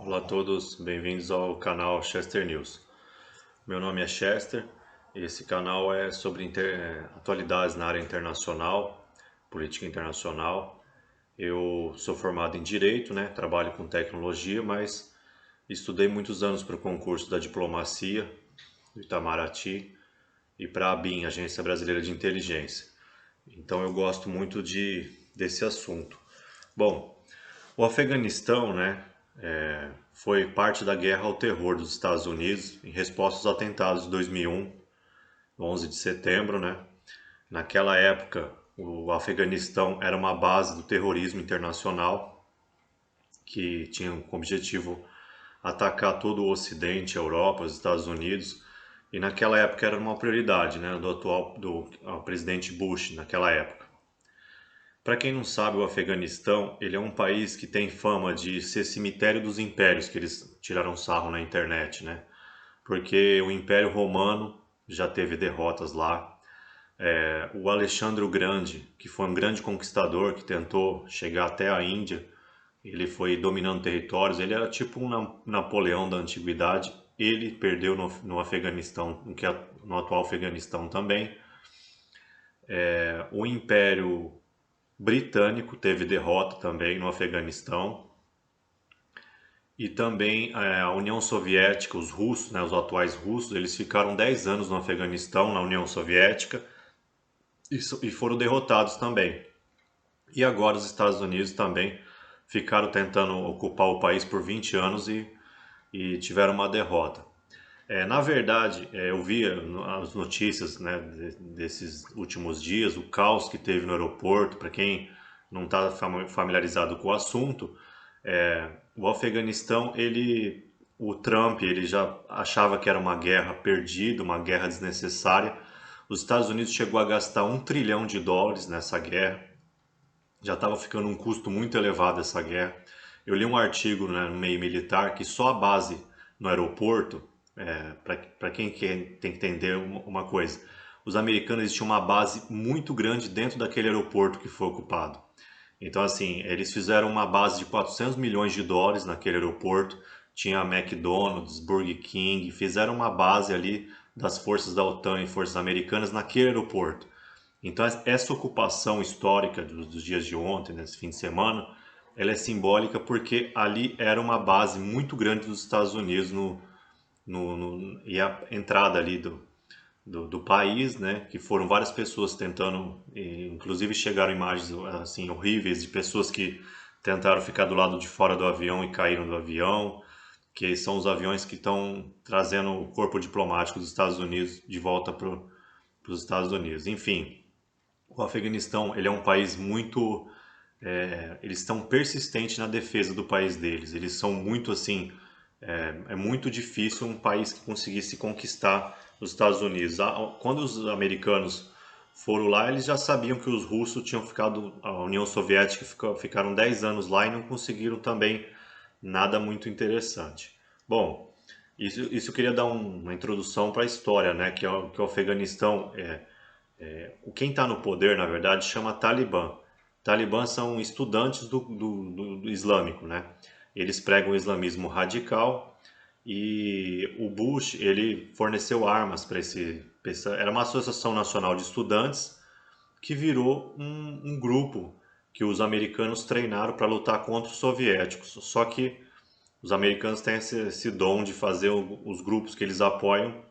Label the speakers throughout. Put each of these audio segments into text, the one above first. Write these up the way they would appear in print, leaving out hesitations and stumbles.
Speaker 1: Olá a todos, bem-vindos ao canal Chester News. Meu nome é Chester e esse canal é sobre atualidades na área internacional, política internacional. Eu sou formado em Direito, trabalho com tecnologia, mas estudei muitos anos para o concurso da diplomacia do Itamaraty e para a ABIN, Agência Brasileira de Inteligência. Então eu gosto muito desse assunto. Bom, o Afeganistão, foi parte da guerra ao terror dos Estados Unidos em resposta aos atentados de 2001, 11 de setembro, Naquela época, o Afeganistão era uma base do terrorismo internacional que tinha como objetivo atacar todo o Ocidente, a Europa, os Estados Unidos. E naquela época era uma prioridade, do presidente Bush naquela época. Para quem não sabe, o Afeganistão, ele é um país que tem fama de ser cemitério dos impérios, que eles tiraram sarro na internet, Porque o Império Romano já teve derrotas lá. O Alexandre o Grande, que foi um grande conquistador, que tentou chegar até a Índia, ele foi dominando territórios, ele era tipo um Napoleão da antiguidade. Ele perdeu no Afeganistão, no atual Afeganistão também. O Império Britânico teve derrota também no Afeganistão. E também a União Soviética, os russos, os atuais russos, eles ficaram 10 anos no Afeganistão, na União Soviética, e foram derrotados também. E agora os Estados Unidos também ficaram tentando ocupar o país por 20 anos e tiveram uma derrota. Na verdade, eu vi as notícias, desses últimos dias, o caos que teve no aeroporto. Para quem não está familiarizado com o assunto, o Afeganistão, o Trump, ele já achava que era uma guerra perdida, uma guerra desnecessária. Os Estados Unidos chegou a gastar US$ 1 trilhão nessa guerra. Já estava ficando um custo muito elevado essa guerra. Eu li um artigo, no meio militar que só a base no aeroporto, para quem tem que entender uma coisa, os americanos, eles tinham uma base muito grande dentro daquele aeroporto que foi ocupado. Então, assim, eles fizeram uma base de US$ 400 milhões naquele aeroporto. Tinha McDonald's, Burger King, fizeram uma base ali das forças da OTAN e forças americanas naquele aeroporto. Então, essa ocupação histórica dos dias de ontem, nesse fim de semana, ela é simbólica porque ali era uma base muito grande dos Estados Unidos e a entrada ali do país, que foram várias pessoas tentando, inclusive chegaram imagens assim horríveis de pessoas que tentaram ficar do lado de fora do avião e caíram do avião, que são os aviões que estão trazendo o corpo diplomático dos Estados Unidos de volta para os Estados Unidos. Enfim, o Afeganistão, ele é um país muito, eles estão persistentes na defesa do país deles. Eles são muito assim, é muito difícil um país que conseguisse conquistar os Estados Unidos. Quando os americanos foram lá, eles já sabiam que os russos tinham ficado, a União Soviética ficaram 10 anos lá e não conseguiram também nada muito interessante. Bom, isso eu queria dar uma introdução para a história, que o Afeganistão, quem está no poder, na verdade, chama Talibã. Talibã são estudantes do islâmico, Eles pregam o islamismo radical e o Bush, ele forneceu armas para era uma associação nacional de estudantes que virou um grupo que os americanos treinaram para lutar contra os soviéticos. Só que os americanos têm esse dom de fazer os grupos que eles apoiam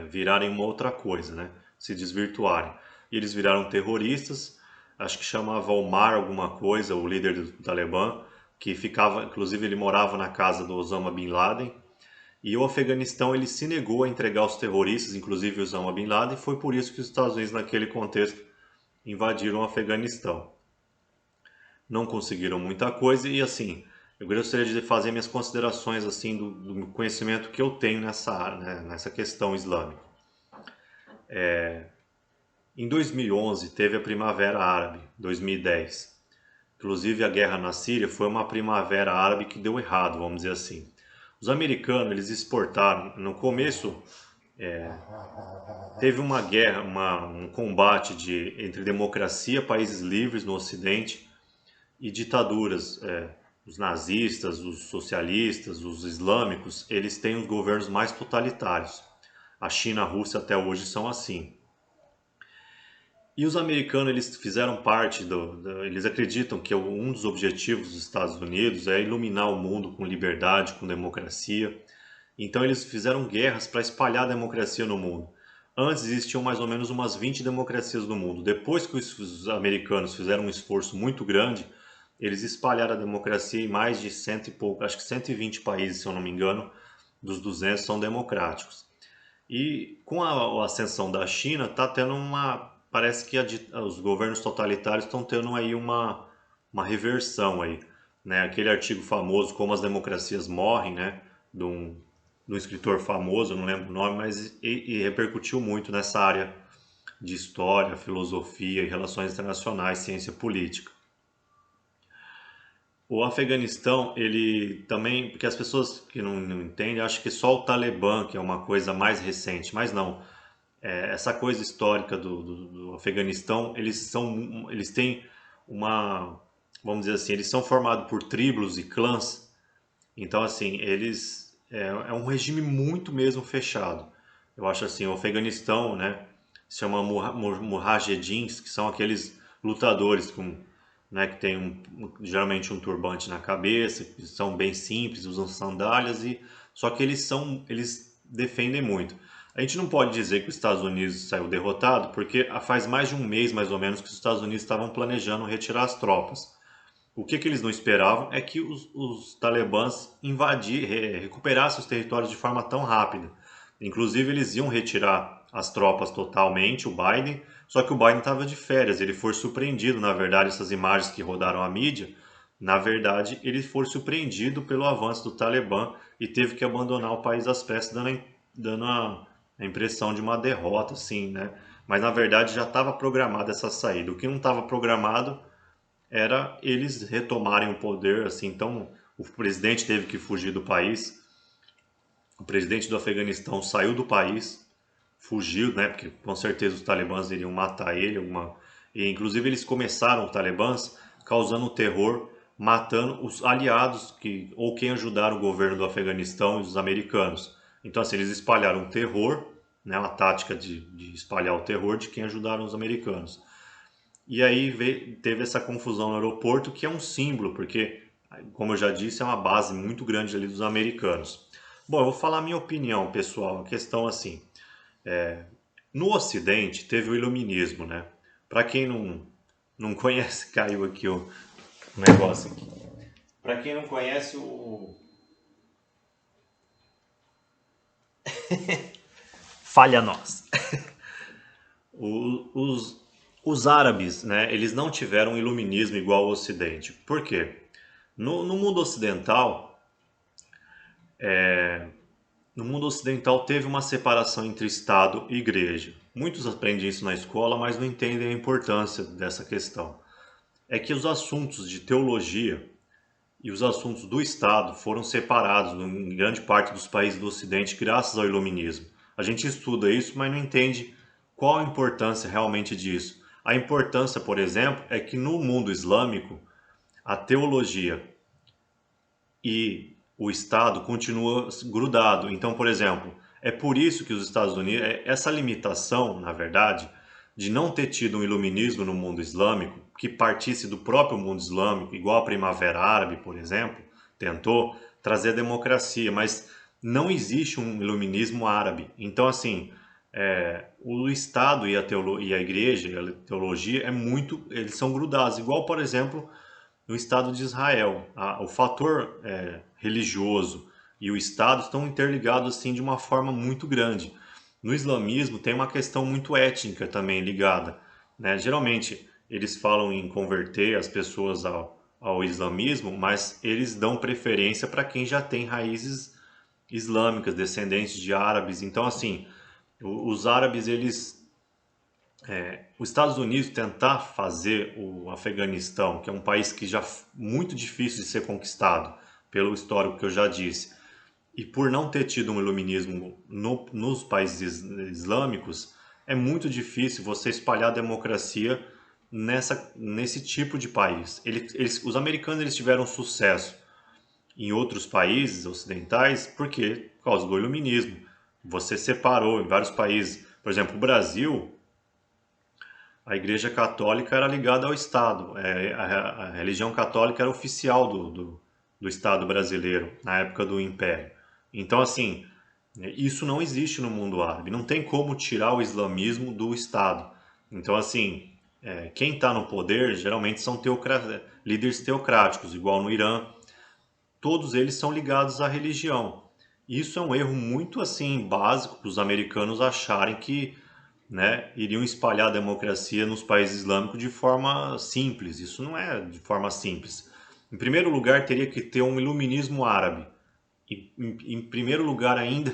Speaker 1: virarem uma outra coisa, se desvirtuarem. E eles viraram terroristas, acho que chamava Omar alguma coisa, o líder do Talibã, que ficava, inclusive ele morava na casa do Osama Bin Laden, e o Afeganistão, ele se negou a entregar os terroristas, inclusive Osama Bin Laden, e foi por isso que os Estados Unidos, naquele contexto, invadiram o Afeganistão. Não conseguiram muita coisa e, assim, eu gostaria de fazer minhas considerações assim do conhecimento que eu tenho nessa área, nessa questão islâmica. Em 2011 teve a Primavera Árabe, 2010. Inclusive a guerra na Síria foi uma primavera árabe que deu errado, vamos dizer assim. Os americanos, eles exportaram, no começo teve uma guerra, um combate entre democracia, países livres no Ocidente e ditaduras os nazistas, os socialistas, os islâmicos, eles têm os governos mais totalitários. A China, a Rússia até hoje são assim. E os americanos, eles fizeram parte eles acreditam que um dos objetivos dos Estados Unidos é iluminar o mundo com liberdade, com democracia. Então eles fizeram guerras para espalhar a democracia no mundo. Antes existiam mais ou menos umas 20 democracias no mundo. Depois que os americanos fizeram um esforço muito grande, eles espalharam a democracia em mais de cento e pouco, acho que 120 países, se eu não me engano, dos 200 são democráticos. E com a ascensão da China, tá tendo parece que os governos totalitários estão tendo aí uma reversão aí, né? Aquele artigo famoso, Como as Democracias Morrem, né? De um escritor famoso, eu não lembro o nome, mas e repercutiu muito nessa área de história, filosofia e relações internacionais, ciência política. O Afeganistão, ele também, porque as pessoas que não entendem, acham que só o Talibã que é uma coisa mais recente, mas não. Essa coisa histórica do Afeganistão, eles têm uma, vamos dizer assim, eles são formados por tribos e clãs. Então, assim, é um regime muito mesmo fechado. Eu acho assim, o Afeganistão, né, se chama Mujahedins, que são aqueles lutadores né, que tem geralmente um turbante na cabeça, que são bem simples, usam sandálias e só que eles defendem muito. A gente não pode dizer que os Estados Unidos saiu derrotado, porque faz mais de um mês mais ou menos que os Estados Unidos estavam planejando retirar as tropas. O que eles não esperavam é que os talibãs recuperassem os territórios de forma tão rápida. Inclusive, eles iam retirar as tropas totalmente, o Biden, só que o Biden estava de férias, ele foi surpreendido, na verdade, essas imagens que rodaram a mídia, na verdade, ele foi surpreendido pelo avanço do Talibã e teve que abandonar o país às pressas, dando a impressão de uma derrota, assim, né? Mas, na verdade, já estava programada essa saída. O que não estava programado era eles retomarem o poder, assim, então o presidente teve que fugir do país, o presidente do Afeganistão saiu do país, fugiu, né, porque com certeza os talibãs iriam matar ele, e inclusive eles começaram, os talibãs, causando terror, matando os aliados ou quem ajudaram o governo do Afeganistão e os americanos. Então, assim, eles espalharam o terror, né, uma tática de espalhar o terror de quem ajudaram os americanos. E aí teve essa confusão no aeroporto, que é um símbolo, porque, como eu já disse, é uma base muito grande ali dos americanos. Bom, eu vou falar a minha opinião, pessoal. A questão assim, no Ocidente teve o Iluminismo, né? Para quem não conhece, caiu aqui o negócio aqui. Para quem não conhece falha nós. O- os, os árabes, né? Eles não tiveram um iluminismo igual ao Ocidente. Por quê? No mundo ocidental, no mundo ocidental teve uma separação entre Estado e Igreja. Muitos aprendem isso na escola, mas não entendem a importância dessa questão. É que os assuntos de teologia e os assuntos do Estado foram separados em grande parte dos países do Ocidente graças ao Iluminismo. A gente estuda isso, mas não entende qual a importância realmente disso. A importância, por exemplo, é que no mundo islâmico, a teologia e o Estado continua grudado. Então, por exemplo, é por isso que os Estados Unidos, essa limitação, na verdade, de não ter tido um iluminismo no mundo islâmico, que partisse do próprio mundo islâmico, igual a Primavera Árabe, por exemplo, tentou trazer a democracia, mas não existe um iluminismo árabe. Então, assim, o Estado e a igreja, e a teologia, eles são grudados, igual, por exemplo, no Estado de Israel. O fator religioso e o Estado estão interligados assim de uma forma muito grande. No islamismo tem uma questão muito étnica também ligada, né? Geralmente eles falam em converter as pessoas ao islamismo, mas eles dão preferência para quem já tem raízes islâmicas, descendentes de árabes. Então, assim, os árabes, os Estados Unidos tentar fazer o Afeganistão, que é um país que já muito difícil de ser conquistado, pelo histórico que eu já disse, e por não ter tido um iluminismo nos países islâmicos, é muito difícil você espalhar a democracia nesse tipo de país. Os americanos eles tiveram sucesso em outros países ocidentais por causa do iluminismo. Você separou em vários países, por exemplo, o Brasil, a Igreja Católica era ligada ao Estado. A religião católica era oficial do Estado brasileiro na época do Império. Então, assim, isso não existe no mundo árabe. Não tem como tirar o islamismo do Estado. Então, assim, quem está no poder geralmente são líderes teocráticos, igual no Irã. Todos eles são ligados à religião. Isso é um erro muito assim básico para os americanos acharem que, né, iriam espalhar a democracia nos países islâmicos de forma simples. Isso não é de forma simples. Em primeiro lugar, teria que ter um iluminismo árabe. Em primeiro lugar ainda,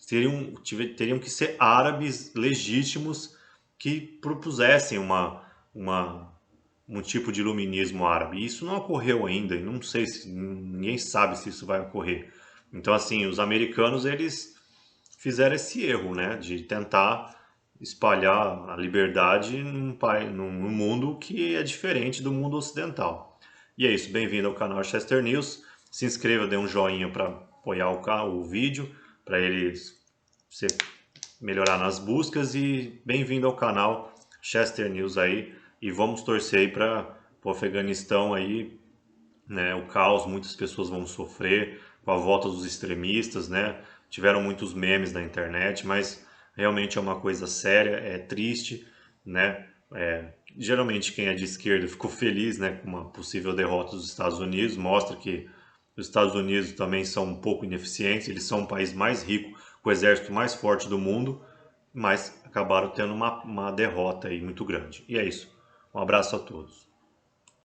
Speaker 1: teriam que ser árabes legítimos que propusessem um tipo de iluminismo árabe. E isso não ocorreu ainda, e não sei se ninguém sabe se isso vai ocorrer. Então, assim, os americanos eles fizeram esse erro, né, de tentar espalhar a liberdade num mundo que é diferente do mundo ocidental. E é isso, bem-vindo ao canal Chester News. Se inscreva, dê um joinha para apoiar o vídeo, para eles melhorar nas buscas, e bem-vindo ao canal Chester News aí, e vamos torcer aí para o Afeganistão aí, né, o caos, muitas pessoas vão sofrer com a volta dos extremistas, né, tiveram muitos memes na internet, mas realmente é uma coisa séria, é triste, né, geralmente quem é de esquerda ficou feliz, né, com uma possível derrota dos Estados Unidos, mostra que os Estados Unidos também são um pouco ineficientes, eles são o país mais rico, com o exército mais forte do mundo, mas acabaram tendo uma derrota aí muito grande. E é isso. Um abraço a todos.